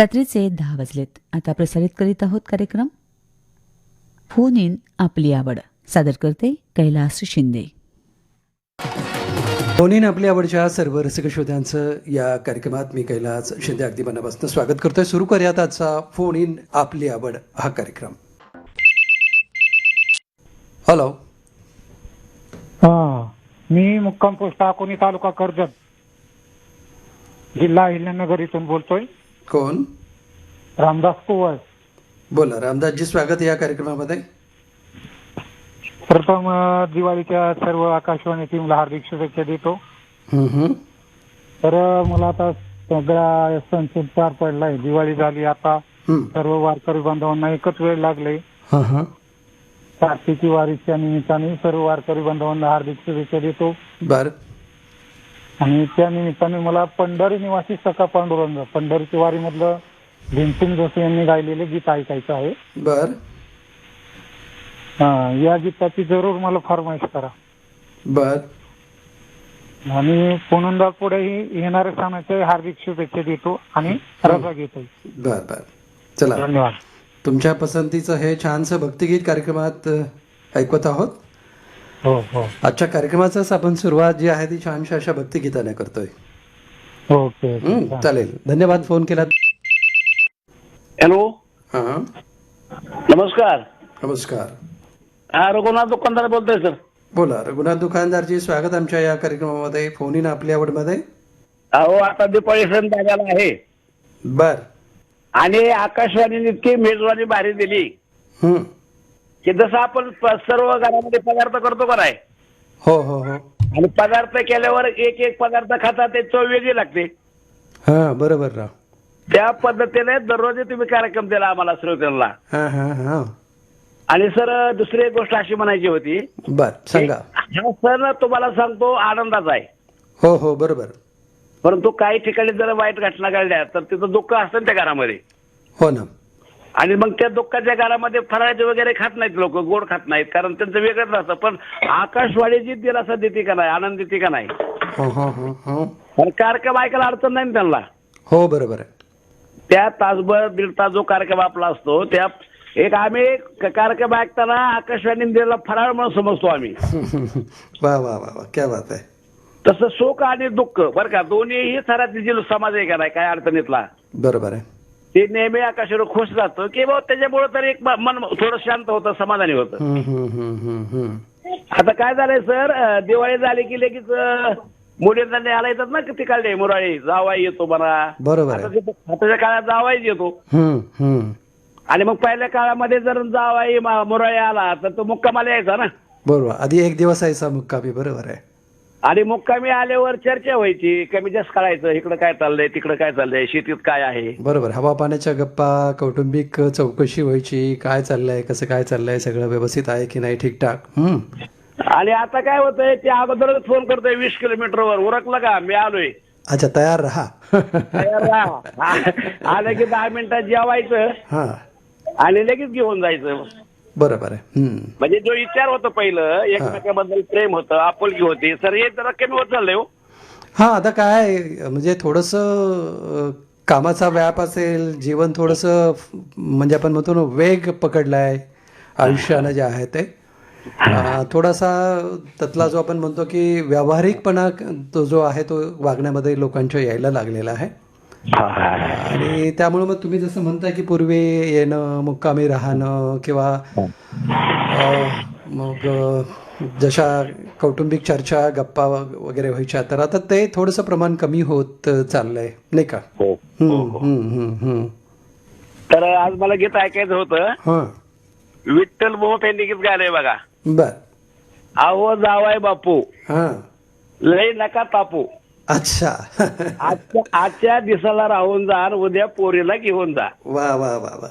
रात्रीचे 10 वाजलेत. आता प्रसारित करीत आहोत कार्यक्रम फोन इन आपली आवड. सादर करते कैलास शिंदे. फोन इन आपली आवडच्या सर्व रसिक श्रोत्यांचं या कार्यक्रमात मी कैलास शिंदे अगदी मनापासून स्वागत करतोय. सुरू करूयात आजचा फोन इन आपली आवड हा कार्यक्रम. हॅलो. मी मुक्काम पोस्ट अकोणी तालुका कर्जत जिल्हा अहिल्यानगर इथून बोलतोय. कोण? रामदास कुवळ. बोला रामदासजी, स्वागत या कार्यक्रमामध्ये. प्रथम दिवाळीच्या सर्व आकाशवाणी टीमला हार्दिक शुभेच्छा देतो. तर मला आता सगळा सण पार पडलाय. दिवाळी झाली, आता सर्व वारकरी बांधवांना एकच वेळ लागले. कार्तिकी वारीच्या निमित्ताने सर्व वारकरी बांधवांना हार्दिक शुभेच्छा देतो. बर. आणि त्या निमित्ताने मला पंढरी निवासी सखा पांडुरंग पंढरीची वारी मधलं भीमसिंग जोशी यांनी गायलेले गीत ऐकायचं आहे. बर. या गीताची जरूर मला फरमाईश करा. बर. आणि पुनंदा पुढेही येणाऱ्या सणाच्या हार्दिक शुभेच्छा देतो आणि रजा घेतो. बर बर. चला, धन्यवाद. तुमच्या पसंतीचं हे छानसं भक्तिगीत कार्यक्रमात ऐकवत आहोत. हो हो. आजच्या कार्यक्रमाचाच आपण सुरुवात जी आहे ती छानशा अशा भक्तिगीताने करतोय. ओके. चालेल, धन्यवाद फोन केला. हॅलो. हा, नमस्कार. नमस्कार. रघुनाथ दुकानदार बोलतोय सर. बोला रघुनाथ दुकानदारजी, स्वागत आमच्या या कार्यक्रमामध्ये फोन इन आपली आवड मध्ये. अहो, आता दिवाळी सण झालेला आहे बर. आणि आकाशवाणीने इतकी मेजवानी भारी दिली की जसं आपण सर्व घरामध्ये पदार्थ करतो का नाही. हो हो हो. आणि पदार्थ केल्यावर एक एक पदार्थ खाता ते चव वेगळी लागते. हा, बरोबर राव. त्या पद्धतीने दररोज तुम्ही कार्यक्रम दिला आम्हाला श्रोत्यांना. हा हा हा. आणि सर, दुसरी एक गोष्ट अशी म्हणायची होती. बर, सांगा. हा सण तुम्हाला सांगतो आनंदाचा आहे. हो हो, बरोबर. परंतु काही ठिकाणी जर वाईट घटना घडल्या तर तिथं दुःख असतं त्या घरामध्ये. हो ना. आणि मग त्या दुःखाच्या घरामध्ये फराळाचे वगैरे खात नाहीत लोक, गोड खात नाहीत, कारण त्यांचं वेगळंच राहतं. पण आकाशवाणी जी दिलासा देते का नाही, आनंद देते का नाही, हो हो हो हो. पण कार्यक्रम ऐकायला अडचण नाही ना त्यांना. हो, बरोबर आहे. त्या तासभर दीड तास जो कार्यक्रम आपला असतो, त्या एक आम्ही कार्यक्रम ऐकताना आकाशवाणी दिलेला फराळ म्हणून समजतो आम्ही. वा वा वा वा, क्या बात आहे. तसं सुख आणि दुःख बरं का, दोन्हीही थरातली जी समाज आहे का नाही, काय अडचणीतला, बरोबर आहे. ते नेहमी आकाशावर खुश राहतो की बाबा त्याच्यामुळे तर एक मन थोडं शांत होतं, समाधानी होतं. आता काय झालंय सर, दिवाळी झाली की लगेच मुलींना न्यायला येतात ना, किती काढले मुराळी जावाई येतो म्हणा. बरोबर. आताच्या काळात जावाईच येतो. आणि मग पहिल्या काळामध्ये जर जावाई मुराळी आला तर तो मुक्कामाला यायचा ना. बरोबर, आधी एक दिवस यायचा मुक्कामी. बरोबर आहे. आणि मुक्कामी आल्यावर चर्चा व्हायची, कमी जास्त कळायचं, इकडं काय चाललंय, तिकडं काय चाललंय, शेतीत काय आहे. बरोबर. हवा पाण्याच्या गप्पा, कौटुंबिक चौकशी व्हायची, काय चाललंय, कसं काय चाललंय, सगळं व्यवस्थित आहे की नाही, ठीकठाक. आणि आता काय होतंय, ते अगोदरच फोन करतोय 20 किलोमीटरवर, उरकलं का मी आलोय. अच्छा, तयार राहा. तयार राहा. आलं की 10 मिनिटात जेवायचं आणि लगेच घेऊन जायचं. बरोबर आहे. म्हणजे जो विचार होता पहिलं, एकमेकांबद्दल प्रेम होतं, आपुलकी होती, सर हे जरा कमी होत चाललंय हो. हा, आता काय म्हणजे थोडंसं कामाचा व्याप असेल, जीवन थोडंसं म्हणजे आपण म्हणतो ना वेग पकडलाय आयुष्यानं जे आहे ते. थोडासा त्यातला जो आपण म्हणतो की व्यावहारिकपणा तो जो आहे तो वागण्यामध्ये लोकांच्या यायला लागलेला आहे. आणि त्यामुळे मग तुम्ही जसं म्हणताय की पूर्वी येणं, मुक्कामी राहणं किंवा मग जशा कौटुंबिक चर्चा, गप्पा वगैरे व्हायच्या, तर आता ते थोडंसं प्रमाण कमी होत चाललंय, नाही का? तर आज मला गीत ऐकायचं होतं. विठ्ठल मोह यांनी गीत गायलंय बघा. बर. आहो जावाय बापू लय नका तापू. अच्छा. आजच्या दिवसाला राहून जा, उद्या पोरीला घेऊन जा. वा वा वा वा.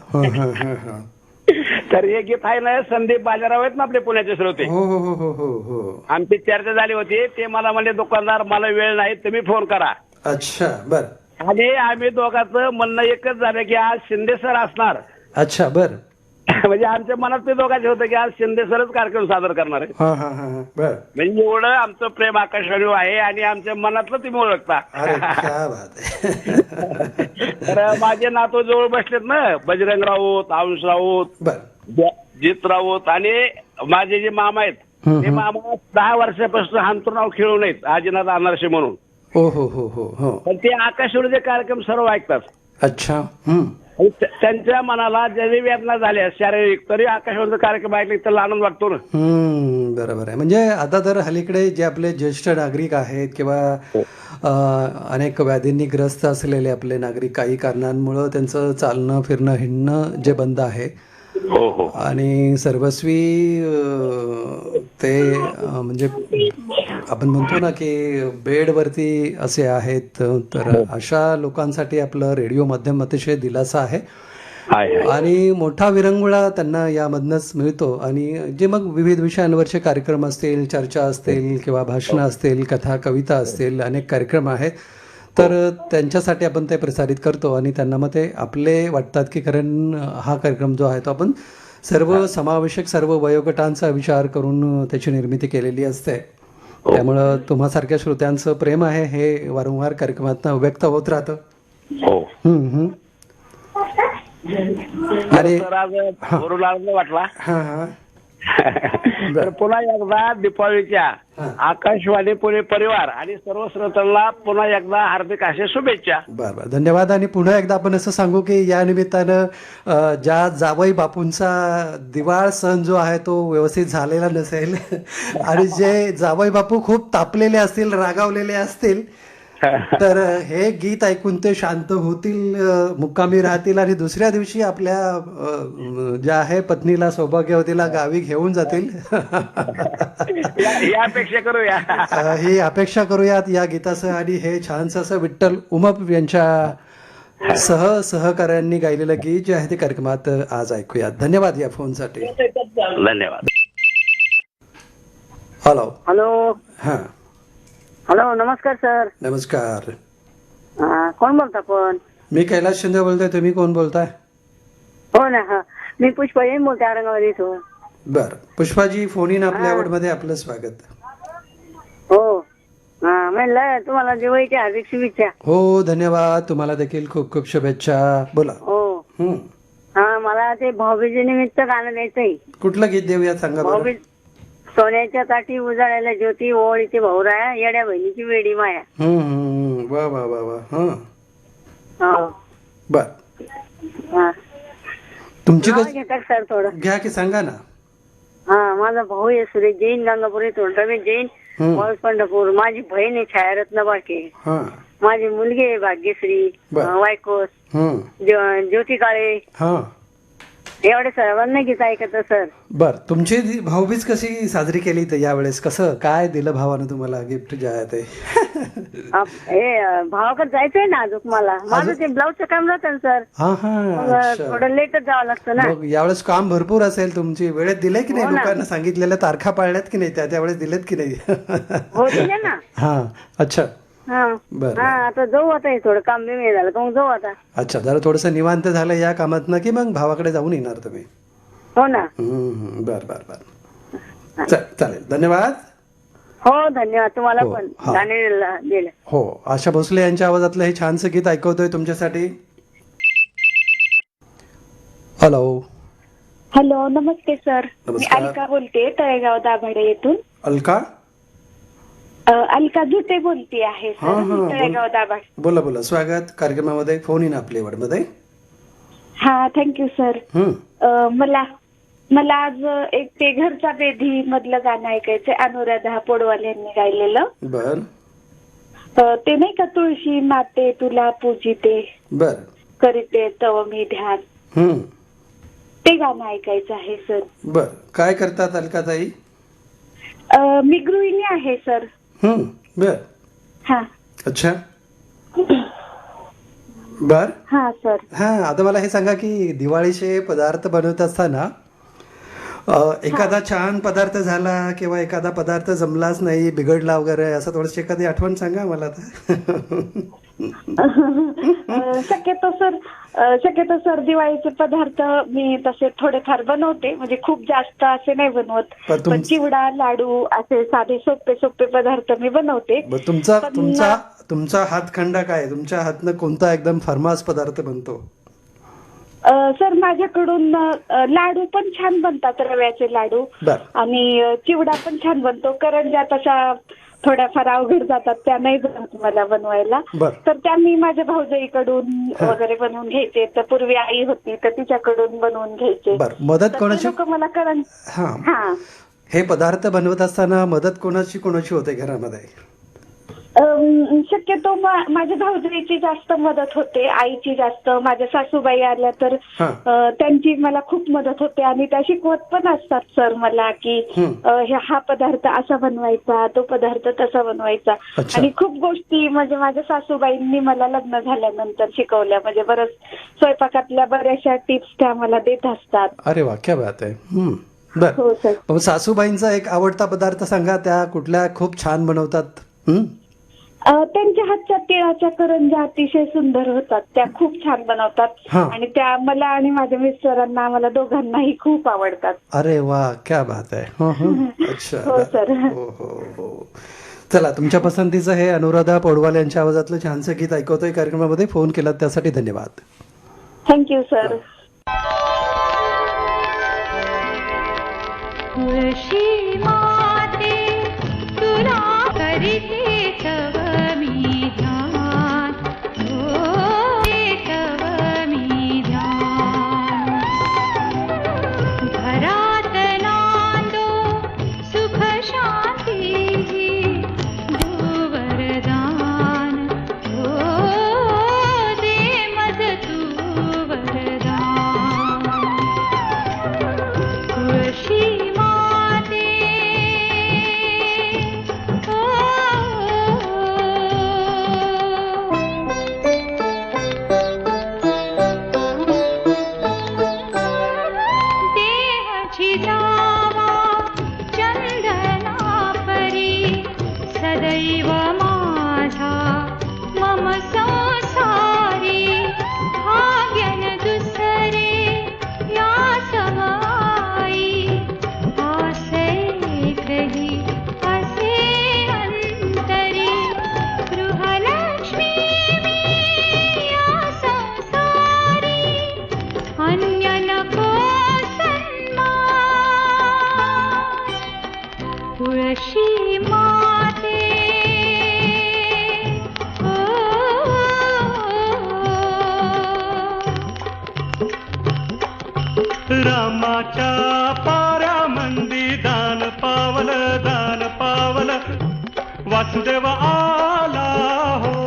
तर हे गीत आहे ना, संदीप बाजाराव आहेत ना आपले पुण्याचे श्रोते. हो हो हो हो हो. आमची चर्चा झाली होती. ते मला म्हणले, दुकानदार मला वेळ नाही, तुम्ही फोन करा. अच्छा, बर. आणि आम्ही दोघांचं म्हणणं एकच झालं की आज शिंदे सर असणार. अच्छा, बर. म्हणजे आमच्या मनात ते दोघांचे होतं की आज शिंदे सरच कार्यक्रम सादर करणार आहे. हा हा हा बर. म्हणजे एवढं आमचं प्रेम आकाशवाणी आहे आणि आमच्या मनातलं तुम्ही ओळखता. अरे क्या बात आहे. तर माझे नातू जवळ बसलेत ना, बजरंग राऊत, अंश राऊत, बर. जित राऊत आणि माझे जे मामा आहेत ते मामा 10 वर्षापासून अंतर्नाव खेळून आहेत आजीनाथ अनारसे म्हणून. हो हो हो हो हो. पण ते आकाशवाणीचे कार्यक्रम सर्व ऐकतात. अच्छा. आणि त्यांच्या मनाला जरी वेदना झाल्या शारीरिक तरी आकाशवाणीचा कार्यक्रम ऐकले त्याला आनंद वाटतो ना. बरोबर आहे. म्हणजे आता तर हल्लीकडे जे आपले ज्येष्ठ नागरिक आहेत किंवा अनेक व्याधींनी ग्रस्त असलेले आपले नागरिक काही कारणांमुळं त्यांचं चालणं फिरणं हिंडणं जे बंद आहे हो हो. आणि सर्वस्वी ते म्हणजे आपण म्हणतो ना की बेडवरती असे आहेत, तर अशा लोकांसाठी आपलं रेडिओ माध्यम अतिशय दिलासा आहे आणि मोठा विरंगुळा त्यांना यामधनच मिळतो. आणि जे मग विविध विषयांवरचे कार्यक्रम असतील, चर्चा असतील किंवा भाषणं असतील, कथा कविता असतील, अनेक कार्यक्रम आहेत, तर त्यांच्यासाठी आपण ते प्रसारित करतो आणि त्यांना मग ते आपले वाटतात की कारण हा कार्यक्रम जो आहे तो आपण सर्व समावेशक सर्व वयोगटांचा विचार करून त्याची निर्मिती केलेली असते. त्यामुळं तुम्हासारख्या श्रोत्यांचं प्रेम आहे हे वारंवार कार्यक्रमातून व्यक्त होत राहतं. आणि वाटला. हां हां. तर पुन्हा एकदा दीपावलीच्या आकाशवाणी पुणे परिवार आणि सर्व श्रोत्यांना पुन्हा एकदा हार्दिक अशा शुभेच्छा. बरं बरं, धन्यवाद. आणि पुन्हा एकदा आपण असं सांगू की या निमित्तानं ज्या जावई बापूंचा दिवाळ सण जो आहे तो व्यवस्थित झालेला नसेल आणि जे जावई बापू खूप तापलेले असतील, रागावलेले असतील, तर हे गीत ऐकून ते शांत होतील, मुक्कामी राहतील आणि दुसऱ्या दिवशी आपल्या ज्या आहे पत्नीला सौभाग्यवतीला गावी घेऊन जातील. ही अपेक्षा करूया. ही अपेक्षा करूयात या गीतासह. आणि हे छानसं असं विठ्ठल उमप यांच्या सहकाऱ्यांनी गायलेलं गीत जे आहे ते कार्यक्रमात आज ऐकूयात. धन्यवाद या फोनसाठी. धन्यवाद. हॅलो. हॅलो. हां. हॅलो, नमस्कार सर. नमस्कार. कोण बोलता पण? मी कैलास शिंदे बोलतोय. तुम्ही कोण बोलताय? हो ना. हा, मी पुष्पा येईन बोलते औरंगाबाद इथून. बर. पुष्पाजी, फोन इन आपल्या आवडमध्ये आपलं स्वागत. हो. म्हणलं तुम्हाला दिवाळीच्या हार्दिक शुभेच्छा. हो, धन्यवाद. तुम्हाला देखील खूप खूप शुभेच्छा. बोला. हो. मला ते भाऊबीजे निमित्त गाणं द्यायचंय. कुठलं गीत देऊया सांगा बरं. भाऊबीज. सोन्याच्या ताटी उजाळायला ज्योती, ओवळीची भाऊराया, येड्या बहिणीची वेडी माया. वा वा वा वा. हो. बर. तुमची घेतात सर थोडं घ्या की सांगा ना. माझा भाऊ आहे सुरेश जैन, गंगापूर इथून रमेश जैन, पंढरपूर. माझी बहीण आहे छायारत्न बाके. माझी मुलगी आहे भाग्यश्री वायकोस, ज्योती काळे. एवढे सर्वांना गीत ऐकत सर. बर. तुमची भाऊबीज कशी साजरी केली तर यावेळेस कसं काय दिलं भावानं तुम्हाला गिफ्ट जे आहे ते? हे भावाकडे जायचंय ना अजून मला. माझं ते ब्लाऊजचं काम राहतं सर. थोडं लेटच जावं लागतं ना. यावेळेस काम भरपूर असेल. तुमची वेळेत दिले की नाही? लोकांना सांगितलेल्या तारखा पाळल्यात की नाही? त्यावेळेस दिलेत की नाही? हो, दिले ना. हा. अच्छा. आता जाऊ. आता हे थोडं काम बी झालं का मग जाऊ आता. अच्छा, जरा थोडस निवांत झालं या कामात ना की मग भावाकडे जाऊन येणार तुम्ही? हो ना. बर बर बर. चालेल. धन्यवाद. हो, धन्यवाद तुम्हाला पण गाणे दिलं. हो, आशा भोसले यांच्या आवाजातलं हे छानसं गीत ऐकवतोय तुमच्यासाठी. हॅलो. हॅलो, नमस्ते सर. मी अलका बोलते, तळेगाव दाभाडे येथून. अलका? अलका जुटे बोलते आहे सर, तळेगाव दाभाडे. बोला बोला. स्वागत कार्यक्रमामध्ये. फोन इन आपल्या मध्ये. हा, थँक्यू सर. मला आज एक ते घरचा बेधी मधलं गाणं ऐकायचंय, अनुराधा पौडवाल यांनी गायलेलं. बर. ते नाही का, तुळशी माते तुला पूजिते, बर, करीते तव मी ध्यान, ते गाणं ऐकायचं आहे सर. बर. काय करतात अलकाताई? मी गृहिणी आहे सर. बर. हा. अच्छा. बर. हा सर. आता मला हे सांगा की दिवाळीचे पदार्थ बनवत असताना एखादा छान पदार्थ झाला किंवा एखादा पदार्थ जमलाच नाही, बिघडला वगैरे, असं थोडंसं एखादी आठवण सांगा मला. शक्यतो सर दिवाळीचे पदार्थ मी तसे थोडेफार बनवते, म्हणजे खूप जास्त असे नाही बनवत, पण चिवडा, लाडू असे साधे सोपे पदार्थ मी बनवते. तुमचा हातखंड काय? तुमच्या हातनं कोणता एकदम फर्मास पदार्थ बनतो? सर माझ्याकडून लाडू पण छान बनतात, रव्याचे लाडू, आणि चिवडा पण छान बनतो. करंज्या तशा थोड्याफार अवघड जातात, त्या नाही जमत मला बनवायला, तर त्या मी माझ्या भाऊजाईकडून वगैरे बनवून घ्यायचे. तर पूर्वी आई होती तर तिच्याकडून बनवून घ्यायचे. मदत कोणाची? लोक मला हे पदार्थ बनवत असताना मदत कोणाची होते घरामध्ये? शक्यतो माझ्या भाऊजाईची जास्त मदत होते, आईची जास्त. माझ्या सासूबाई आल्या तर त्यांची मला खूप मदत होते, आणि त्या शिकवत पण असतात सर मला की हा पदार्थ असा बनवायचा, तो पदार्थ तसा बनवायचा. आणि खूप गोष्टी म्हणजे माझ्या सासूबाईंनी मला लग्न झाल्यानंतर शिकवल्या, म्हणजे बरंच स्वयंपाकातल्या बऱ्याचशा टिप्स त्या मला देत असतात. अरे वा, क्या बात आहे. बर, सासूबाईंचा एक आवडता पदार्थ सांगा, त्या कुठल्या खूप छान बनवतात? त्यांच्या हातच्या तिळाच्या करंज्या अतिशय सुंदर होतात, त्या खूप छान बनवतात, आणि त्या मला आणि माझ्या मिस्टरांना, आम्हाला दोघांनाही खूप आवडतात. अरे वा, क्या बात आहे. अच्छा. हो सर. हो. चला, तुमच्या पसंतीचं हे अनुराधा पौडवाल यांच्या आवाजातलं छानसं गीत ऐकवतोय कार्यक्रमामध्ये. फोन केलात त्यासाठी धन्यवाद. Thank you sir. रामाच्या पाऱ्यामंदी दान पावल वासुदेव आला हो.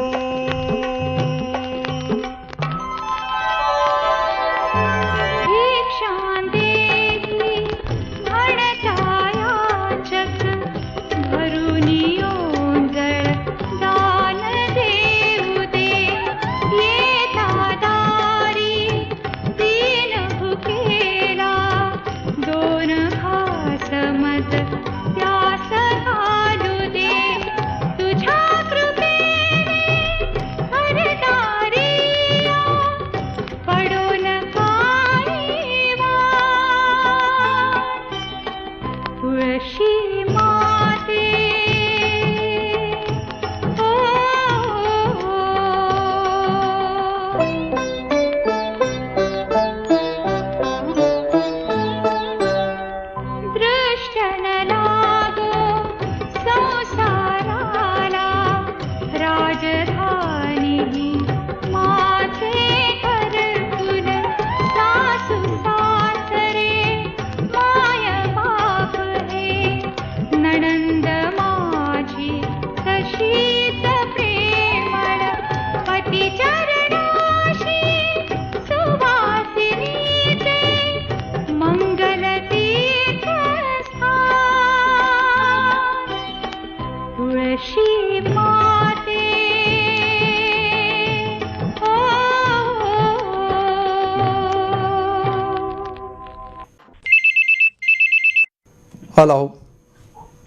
हॅलो.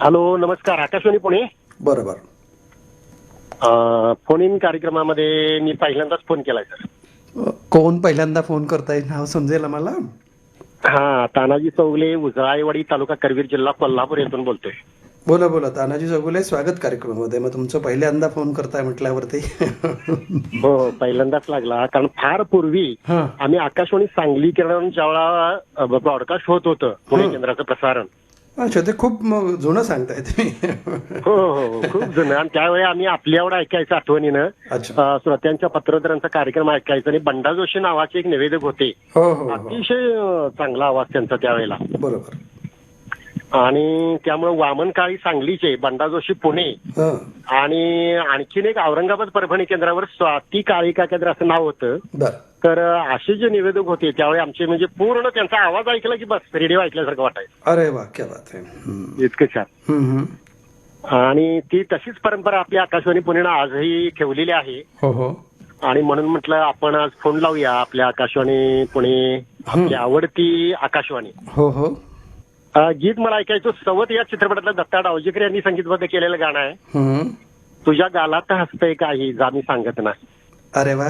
हॅलो, नमस्कार. आकाशवाणी पुणे. बरोबर. फोन इन कार्यक्रमामध्ये मी पहिल्यांदाच फोन केलाय सर. कोण पहिल्यांदा फोन करताय, नाव समजेल आम्हाला? हा, तानाजी चौगले, उजळाईवाडी, तालुका करवीर, जिल्हा कोल्हापूर येथून बोलतोय. बोला बोला. तानाजी चौगुले, स्वागत कार्यक्रमामध्ये. मग तुमचं पहिल्यांदा फोन करताय म्हटल्यावरती हो, पहिल्यांदाच लागला. कारण फार पूर्वी आम्ही आकाशवाणी सांगली केंद्रावरून ज्यावेळा ब्रॉडकास्ट होत होतं पुणे केंद्राचं प्रसारण. अच्छा, ते खूप जुनं सांगताय तुम्ही. हो हो, खूप जुनं. आणि त्यावेळी आम्ही आपल्यावर ऐकायचं आठवणीनं, श्रोत्यांच्या पत्रकारांचा कार्यक्रम ऐकायचा. आणि बंडा जोशी नावाचे एक निवेदक होते, अतिशय चांगला आवाज त्यांचा त्यावेळेला. बरोबर. आणि त्यामुळे वामन काळी सांगलीचे, बंडा जोशी पुणे, आणि आणखीन एक औरंगाबाद परभणी केंद्रावर स्वाती काळिका केंद्र असं नाव होतं. तर असे जे निवेदक होते त्यावेळी आमचे म्हणजे पूर्ण त्यांचा आवाज ऐकला की बस रेडिओ ऐकल्यासारखं वाटायचं. अरे वा, क्या बात आहे. इतकं छान. आणि ती तशीच परंपरा आपल्या आकाशवाणी पुणेनं आजही ठेवलेली आहे. हो हो. आणि म्हणून म्हटलं आपण आज फोन लावूया आपल्या आकाशवाणी पुणे, आपली आवडती आकाशवाणी. हो हो. गीत मला ऐकायचं सवत या चित्रपटातलं दत्ता डावजेकर यांनी संगीतबद्ध केलेलं गाणं आहे. तुझ्या गालात हसतंय काही जा मी सांगत नाही. अरे वा.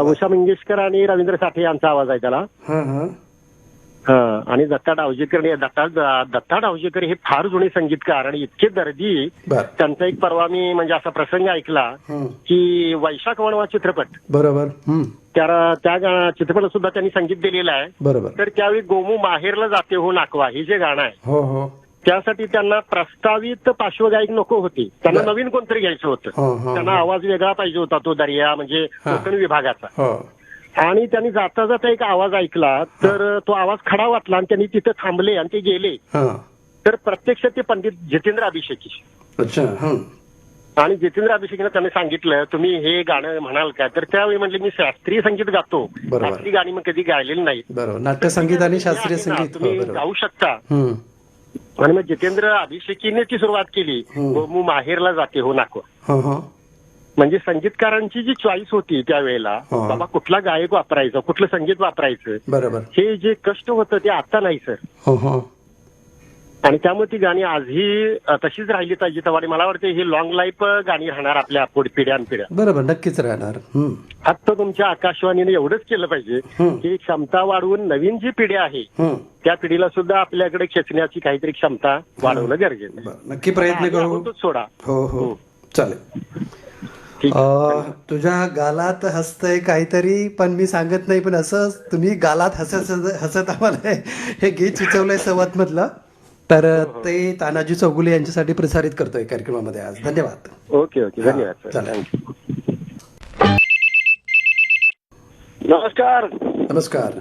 उषा मंगेशकर आणि रवींद्र साठे यांचा आवाज आहे त्याला. आणि दत्ता डावजेकर हे फार जुने संगीतकार आणि इतके दर्दी. त्यांचा एक परवा मी म्हणजे असा प्रसंग ऐकला की वैशाख वणवा चित्रपट, बरोबर, त्या चित्रपटात सुद्धा त्यांनी संगीत दिलेलं आहे. बरोबर. तर त्यावेळी गोमू माहेरला जाते हो नाकवा हे जे गाणं आहे, हो हो, त्यासाठी त्यांना प्रस्तावित पार्श्वगायक नको होते. त्यांना नवीन कोणतरी घ्यायचं होतं. त्यांना आवाज वेगळा पाहिजे होता, तो दर्या म्हणजे कोकण विभागाचा. आणि त्यांनी जाता जाता एक आवाज ऐकला, तर तो आवाज खडा वाटला आणि त्यांनी तिथे थांबले आणि ते गेले. तर प्रत्यक्ष ते पंडित जितेंद्र अभिषेकी. आणि जितेंद्र अभिषेकीनं त्यांनी सांगितलं तुम्ही हे गाणं म्हणाल का? तर त्यावेळी म्हटले मी शास्त्रीय संगीत गातो, शास्त्रीय गाणी मग कधी गायलेली नाही. नाट्य संगीत आणि शास्त्रीय संगीत तुम्ही गाऊ शकता. आणि मग जितेंद्र अभिषेकीने ती सुरुवात केली, गोमू माहेरला जाते हो नाकवा. म्हणजे संगीतकारांची जी चॉईस होती त्यावेळेला, बाबा कुठला गायक वापरायचं, कुठलं संगीत वापरायचं, बरोबर, हे जे कष्ट होतं ते आता नाही सर. आणि त्यामुळे ती गाणी आजही तशीच राहिली पाहिजे. तर मला वाटतं ही लॉंग लाईफ गाणी राहणार आपल्या पिढ्यानपिढ्या. बरोबर, नक्कीच राहणार. फक्त तुमच्या आकाशवाणीने एवढंच केलं पाहिजे की क्षमता वाढवून नवीन जी पिढी आहे त्या पिढीला सुद्धा आपल्याकडे खेचण्याची काहीतरी क्षमता वाढवणं गरजेचं आहे. नक्की प्रयत्न करू. सोडा. हो हो, चालेल. तुझ्या गालात हसतंय काहीतरी, पण मी सांगत नाही. पण असं तुम्ही गालात हसत आम्हाला हे गीत सुचवलंय सवत मधलं, तर ते तानाजी चौगुले यांच्यासाठी प्रसारित करतोय कार्यक्रमामध्ये आज. धन्यवाद. ओके ओके, धन्यवाद. चालेल. नमस्कार. नमस्कार.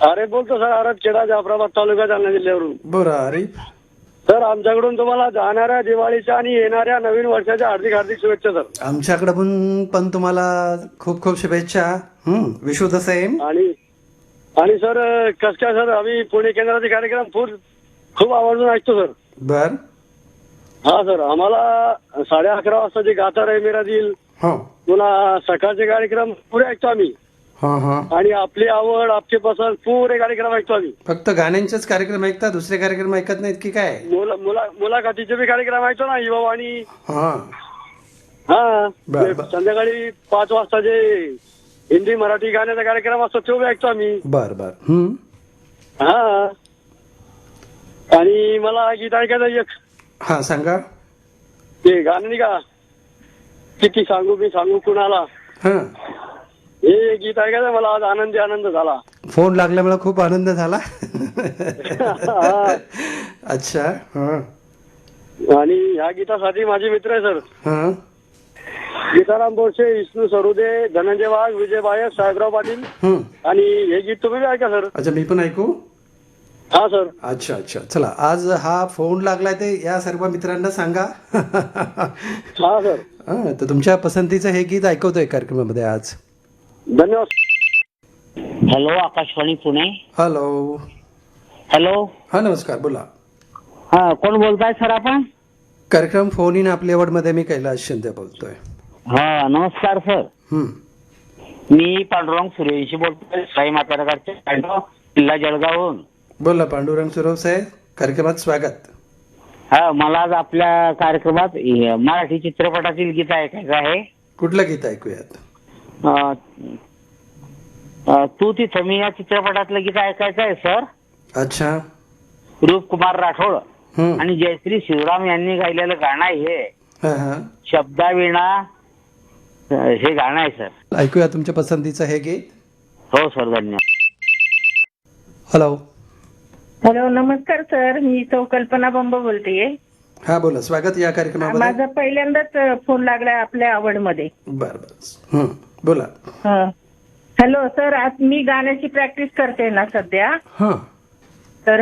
अरे बोलतो सर, आरब खेडा, जाफराबाद तालुका, जालना जिल्ह्यावरून. बरं. अरे सर, आमच्याकडून तुम्हाला जाणाऱ्या दिवाळीच्या आणि येणाऱ्या नवीन वर्षाच्या हार्दिक हार्दिक शुभेच्छा सर. आमच्याकडून पण तुम्हाला खूप खूप शुभेच्छा. Wish you the same. आणि सर कस काय सर, आम्ही पुणे केंद्राचे कार्यक्रम खूप आवर्जून ऐकतो सर. बर. हा सर, आम्हाला 11:30 वाजता जे गाता रे मेरा दिल, पुन्हा सकाळचे कार्यक्रम पुरे ऐकतो आम्ही. आणि आपली आवड, आपली पसंत, पुरे कार्यक्रम ऐकतो आम्ही. फक्त गाण्यांचेच कार्यक्रम ऐकता, दुसरे कार्यक्रम ऐकत नाहीत की काय? मुलाखतीचे बी कार्यक्रम ऐकतो ना, युवावाणी. संध्याकाळी 5 वाजता जे हिंदी मराठी गाण्याचा कार्यक्रम असतो तो बी ऐकतो आम्ही. बर बर. हा. आणि मला गीत ऐकायचं एक. हा, सांगा. ते गाणं नाही का, किती सांगू मी सांगू कुणाला, हे गीत ऐकायचं मला आज आनंद झाला. फोन लागल्यामुळे खूप आनंद झाला. अच्छा. आणि ह्या गीतासाठी माझे मित्र आहे सर, गीताराम बोरसे, विष्णू सरुदे, धनंजय वाघ, विजय बायक, साहेबराव पाटील. आणि हे गीत तुम्ही ऐका सर. अच्छा, मी पण ऐकू? हा सर. अच्छा अच्छा, चला. आज हा फोन लागलाय ते या सर्व मित्रांना सांगा. हा सर. तर तुमच्या पसंतीचं हे गीत ऐकवतोय कार्यक्रमामध्ये आज. धन्यवाद. Hello, Akashvani Pune. Hello. Hello. हा, नमस्कार, बोला. हा, कोण बोलताय सर आपण? कार्यक्रम फोन इन आपली आवड मध्ये मी कैलास शिंदे बोलतोय. हा, नमस्कार सर. मी पांडुरंग सूर्यवंशी बोलतोय, साई मातारकडचे, जिल्हा जळगावहून. बोला पांडुरंग सुरव साहेब, कार्यक्रमात स्वागत. हा, मला आज आपल्या कार्यक्रमात मराठी चित्रपटातील गीत ऐकायचं आहे. कुठलं गीत ऐकूयात? तू तिथं मी या चित्रपटातलं गीत ऐकायचं आहे सर. अच्छा. रूपकुमार राठोड आणि जयश्री शिवराम यांनी गायलेलं गाणं आहे हे. हा हा. शब्दाविणा हे गाणं आहे सर. ऐकूया तुमच्या पसंतीचं हे गीत. हो सर, धन्यवाद. हॅलो. हॅलो, नमस्कार सर. मी कल्पना बंब बोलतेय. हा बोला. स्वागत या कार्यक्रमामध्ये. माझा पहिल्यांदाच फोन लागलाय आपल्या आवडमध्ये. बर बर. बोला. हॅलो सर, आज मी गाण्याची प्रॅक्टिस करते ना सध्या. तर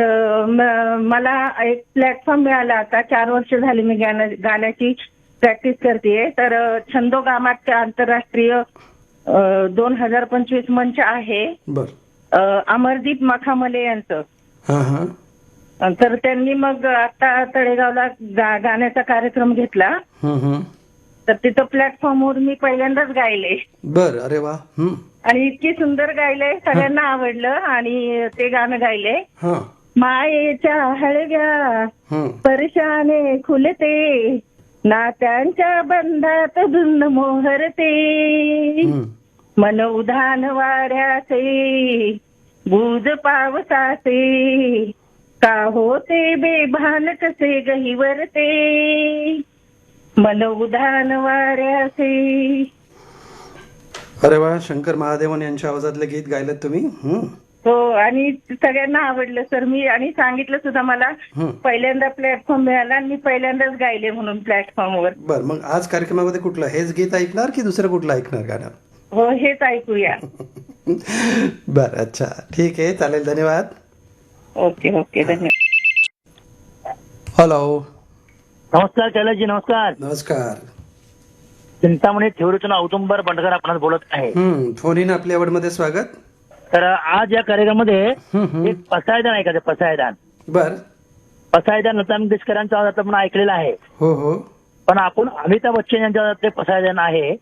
मला एक प्लॅटफॉर्म मिळाला. आता 4 वर्ष झाली मी गाण्याची प्रॅक्टिस करते. तर छंदोगामात आंतरराष्ट्रीय 2025 मंच आहे. अमरदीप मखामले यांचं. तर त्यांनी मग आता तळेगावला गाण्याचा कार्यक्रम घेतला. तर तिथं प्लॅटफॉर्मवर मी पहिल्यांदाच गायले. बर. अरे वा. आणि इतकी सुंदर गायले, सगळ्यांना आवडलं आणि ते गाणं गायले. मायेच्या हळव्या परशाने खुलते, नात्यांच्या बंधात धुंद मोहरते, मन उधान वाऱ्याचे बुध पावसाचे, का होते बेभान कसे गहिवरते, मन उधान वाऱ्याचे. अरे वा. शंकर महादेवन यांच्या आवाजातले गीत गायलेत तुम्ही. हो, आणि सगळ्यांना आवडलं सर. मी आणि सांगितलं सुद्धा, मला पहिल्यांदा प्लॅटफॉर्म मिळाला आणि मी पहिल्यांदाच गायले म्हणून प्लॅटफॉर्मवर. बर. मग आज कार्यक्रमामध्ये कुठलं हेच गीत ऐकणार की दुसरं कुठलं ऐकणार गाणं? हो, हेच ऐकूया. बर. अच्छा, ठीक आहे, चालेल. धन्यवाद. ओके ओके, धन्यवाद. हॅलो. नमस्कार कैलासजी. नमस्कार. नमस्कार. चिंतामणी थिवरीतून औदुंबर बंडकर आपण बोलत आहे. फोन इन आपल्या आवडमध्ये स्वागत. तर आज या कार्यक्रमामध्ये एक पसायदान ऐकायचं. पसायदान. बर. पसायदान लता मंगेशकरांचा आवाज आपण ऐकलेला आहे. हो हो. पण आपण अमिताभ बच्चन यांच्या आवाजातले पसायदान आहे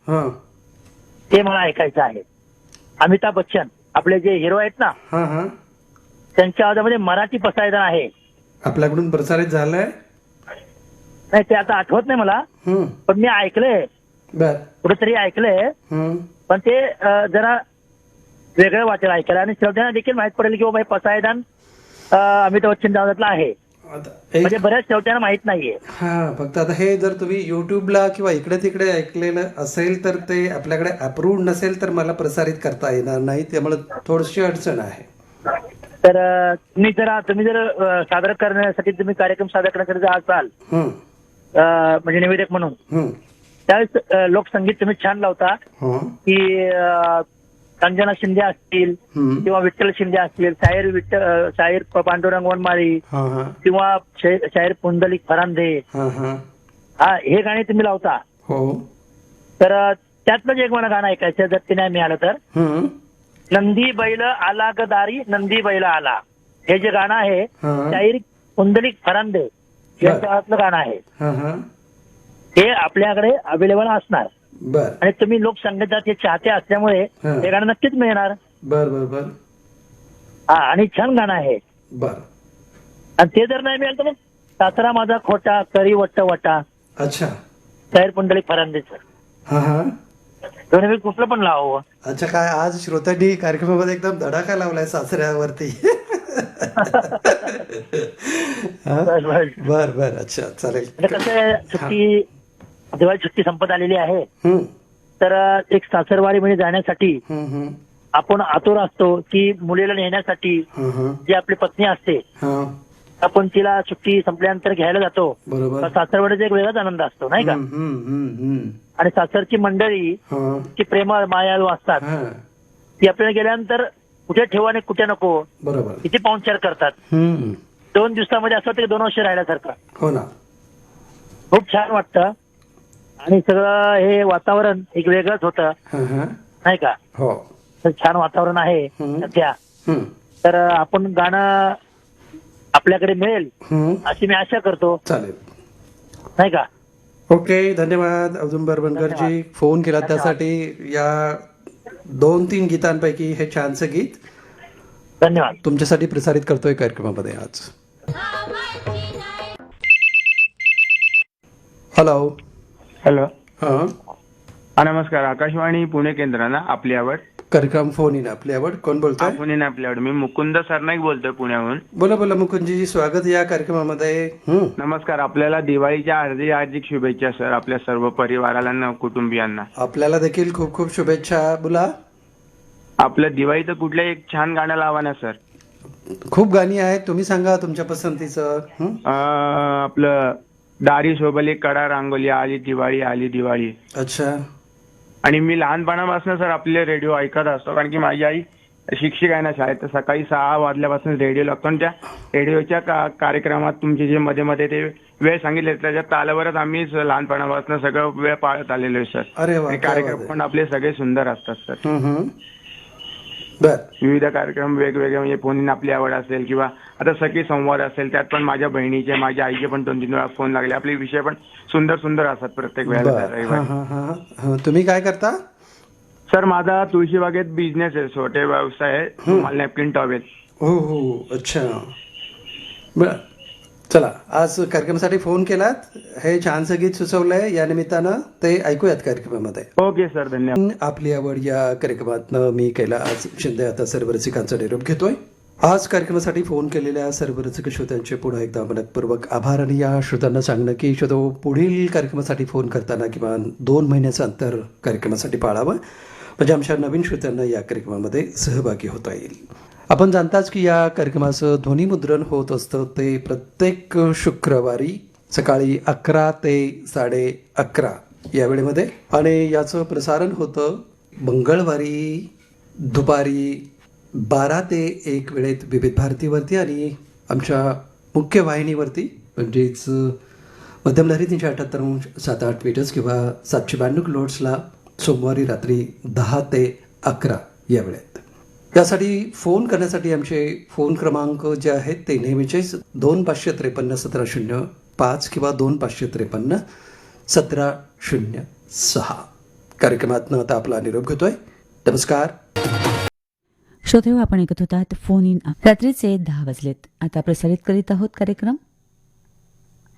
ते मला ऐकायचं आहे. अमिताभ बच्चन आपले जे हिरो आहेत ना, त्यांच्या आवाजामध्ये मराठी पसायदान आहे. आपल्याकडून प्रसारित झालंय? नाही, ते आता आठवत नाही मला, पण मी ऐकलंय. कुठेतरी ऐकलंय. पण ते जरा वेगळं वाटेल ऐकायला, आणि श्रोत्यांना देखील माहित पडेल की बाबा हे पसायदान अमिताभ बच्चन आवाजातलं आहे. म्हणजे बऱ्याच श्रोत्यांना माहित नाहीये. फक्त आता हे जर तुम्ही युट्यूबला किंवा इकडे तिकडे ऐकलेलं असेल तर ते आपल्याकडे अप्रूव्ड नसेल तर मला प्रसारित करता येणार नाही. त्यामुळे थोडीशी अडचण आहे. तर तुम्ही जर सादर करण्यासाठी, तुम्ही कार्यक्रम सादर करण्यासाठी जर असाल म्हणजे निवेदक म्हणून, त्यावेळेस लोकसंगीत तुम्ही छान लावता. की संजना शिंदे असतील किंवा विठ्ठल शिंदे असतील, शाहीर पांडुरंग वनमाळी किंवा शाहीर पुंडलिक फरांदे, हे गाणे तुम्ही लावता. तर त्यातलं एक मला गाणं ऐकायचं जर ते नाही मिळालं तर. नंदी बैल आला ग दारी, नंदी बैल आला, हे जे गाणं आहे शाहीर पुंडलिक फरांदे यांचं गाणं आहे. हे आपल्याकडे अवेलेबल असणार. आणि तुम्ही लोकसंगीताचे चाहते असल्यामुळे हे गाणं नक्कीच मिळणार. बर बर बर. आणि छान गाणं आहे. आणि ते जर नाही मिळालं तर मग सासरा माझा खोटा करी वट्ट वटा. अच्छा. शाहीर पुंडलिक फरांदेचं. दोन्ही कुठलं पण लावावं. अच्छा. काय आज श्रोत्यांनी कार्यक्रमामध्ये एकदम धडाका लावलाय सासऱ्यावरती. बर बर. अच्छा, चालेल. कसं सुट्टी, दिवाळी सुट्टी संपत आलेली आहे. तर एक सासरवाडी जाण्यासाठी आपण आतुर असतो की मुलीला नेण्यासाठी जी आपली पत्नी असते, आपण तिला सुट्टी संपल्यानंतर घ्यायला जातो. सासरवाडीचा एक वेगळाच आनंद असतो, नाही का? आणि सासरची मंडळी ती प्रेमळ मायाळू असतात. ती आपल्याला गेल्यानंतर कुठे ठेवू आणि कुठे नको किती पाहुणचार करतात. 2 दिवसामध्ये असं होतं की 2 वर्ष राहिल्यासारखं. हो ना. खूप छान वाटतं. आणि सगळं हे वातावरण एक वेगळंच होतं, नाही का? हो. छान वातावरण आहे सध्या. तर आपण गाणं आपल्याकडे मिळेल अशी मी आशा करतो. चालेल, नाही का? ओके. धन्यवाद औदुंबर बनकरजी, फोन केला त्यासाठी. या 2-3 गीतांपैकी हे छानसं गीत धन्यवाद तुमच्यासाठी प्रसारित करतोय कार्यक्रमामध्ये आज. हॅलो. हॅलो. हा नमस्कार. आकाशवाणी पुणे केंद्र ना, आपली आवड कार्यक्रम फोन इन आपली आवड. कोण बोलतोय? पुणे ना, आपली आवड. मी मुकुंद सरनाईक बोलतोय पुण्याहून. बोला बोला मुकुंदजी, स्वागत या कार्यक्रमामध्ये. नमस्कार. आपल्याला दिवाळीच्या हार्दिक शुभेच्छा सर, आपल्या सर्व परिवाराला ना, कुटुंबियांना. आपल्याला देखील खूप खूप शुभेच्छा. बोला. आपल्या दिवाळीचं कुठलं एक छान गाणं लावा ना सर. खूप गाणी आहेत, तुम्ही सांगा तुमच्या पसंतीचं. आपलं दारी शोभली कडा रांगोली, आली दिवाळी आली दिवाळी. अच्छा. आणि मी लहानपणापासून सर आपले रेडिओ ऐकत असतो, कारण की माझी आई शिक्षक आहे ना शाळेत. तर सकाळी 6 वाजल्यापासून रेडिओ लागतो आणि त्या रेडिओच्या कार्यक्रमात तुमचे जे मध्ये मध्ये ते वेळ सांगितले त्याच्या तालावरच आम्ही लहानपणापासून सगळं वेळ पाळत आलेलो आहे सर. अरे वा. कार्यक्रम पण आपले सगळे सुंदर असतात सर. बर. विविध कार्यक्रम वेगवेगळे, म्हणजे फोन आपली आवड असेल किंवा आता सखी संवाद असेल, त्यात पण माझ्या बहिणीचे माझ्या आईचे पण 2-3 वेळा फोन लागले. आपले विषय पण सुंदर सुंदर असतात प्रत्येक वेळेला. तुम्ही काय करता? सर माझा तुळशीबागेत बिझनेस आहे, छोटे व्यवसाय आहे, रुमाल, नॅपकिन, टॉवेल. हो हो. अच्छा. बर. चला, आज कार्यक्रमासाठी फोन केलात, हे छानसं गीत सुचवलंय, या निमित्तानं ते ऐकूयात कार्यक्रमामध्ये. ओके सर, धन्यवाद. आपली आवड या कार्यक्रमातनं मी कैलास शिंदे आता सर्व रसिकांचा निरोप घेतोय. आज कार्यक्रमासाठी फोन केलेल्या सर्व रसिक श्रोत्यांचे पुन्हा एकदा मनपूर्वक आभार. आणि या श्रोत्यांना सांगणं की श्रोतो पुढील कार्यक्रमासाठी फोन करताना किमान 2 महिन्याचं अंतर कार्यक्रमासाठी पाळावं, म्हणजे आमच्या नवीन श्रोत्यांना या कार्यक्रमामध्ये सहभागी होता येईल. आपण जाणताच की या कार्यक्रमाचं ध्वनिमुद्रण होत असतं ते प्रत्येक शुक्रवारी सकाळी 11 ते 11:30 या वेळेमध्ये, आणि याचं प्रसारण होतं मंगळवारी दुपारी 12 ते 1 वेळेत विविध भारतीवरती आणि आमच्या मुख्य वाहिनीवरती, म्हणजेच मध्यमलहरी 378 7-8 मीटर्स किंवा 792 किलोहर्ट्झला सोमवारी रात्री 10 ते 11 या वेळेत. यासाठी फोन करण्यासाठी आमचे फोन क्रमांक जे आहेत ते नेहमीचेच 2553 1705 किंवा 2553 1706. कार्यक्रमातनं आता आपला निरोप घेतोय. नमस्कार. श्रोतेहो, आपण ऐकत होतात फोन इन. रात्रीचे 10 वाजलेत. आता प्रसारित करीत आहोत कार्यक्रम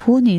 फोन इन